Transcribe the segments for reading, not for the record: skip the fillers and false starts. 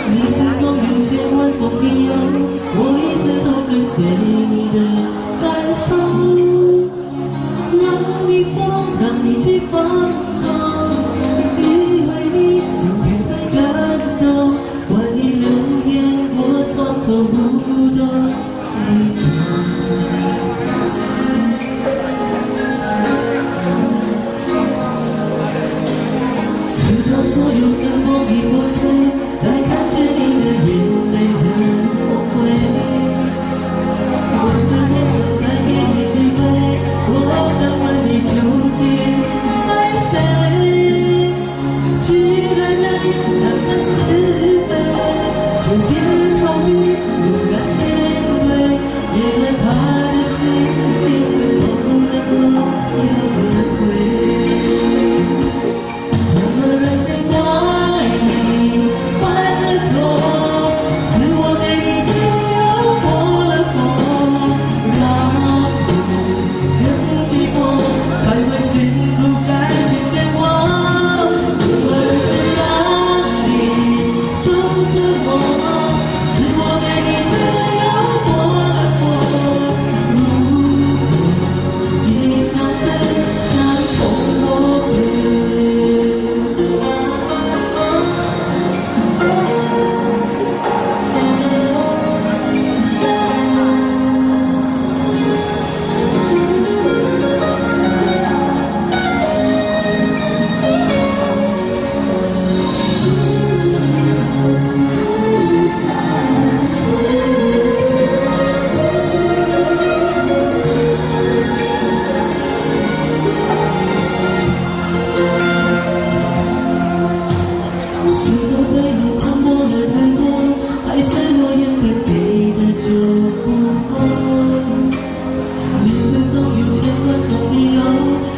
你心中有千万种理由，我一直都跟随你的感受，让你疯，让你去放纵，因为你永远在感动，管你流言我装作不懂。直到所有的梦已破碎，再看见你的眼泪和后悔。我是多想再给你机会，我想问你究竟爱谁？既然你难分是非，就别逃避，勇敢面对，别害怕的心，你是否能够有个回？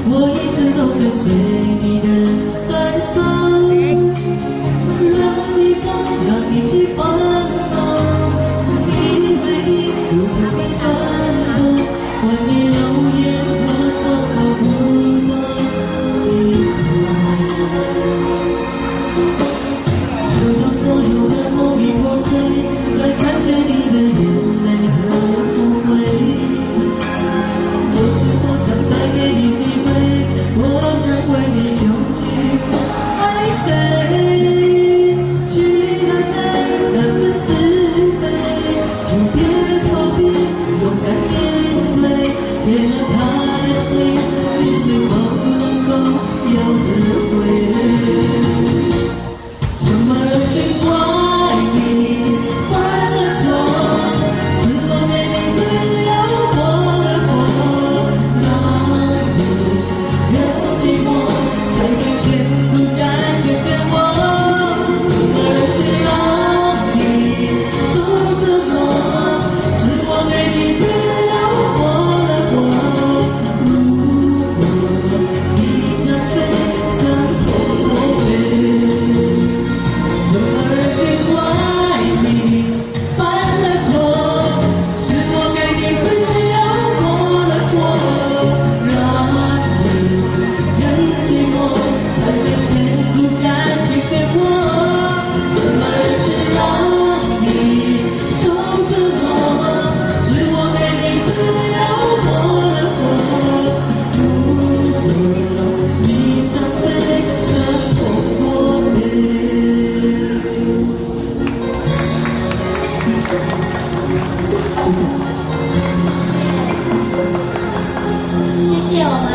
我一直都跟随你的感受，让你放，让你去放纵，因为你有特别感动，管你流言我装作不懂，一直直到所有的梦已破碎，再看见你的眼泪和后悔。我是多想再给你机会，我想问你究竟爱谁？既然爱难分是非，就别逃避，勇敢面对，别害怕的心，你是否能够有个回？怎么忍心怪你犯了错？是否给你自由过了火？让你有寂寞，才对前路感觉漩涡。怎么忍心让你受折磨？是我给你自由过了火。如果你想飞，想后悔。怎么忍心怪你犯了错？是我给你自由过了火，让你更寂寞，才被陷入感情漩涡。怎么忍心让你受折磨？是我给你自由过了火。如果你想飞，想后悔。谢谢我们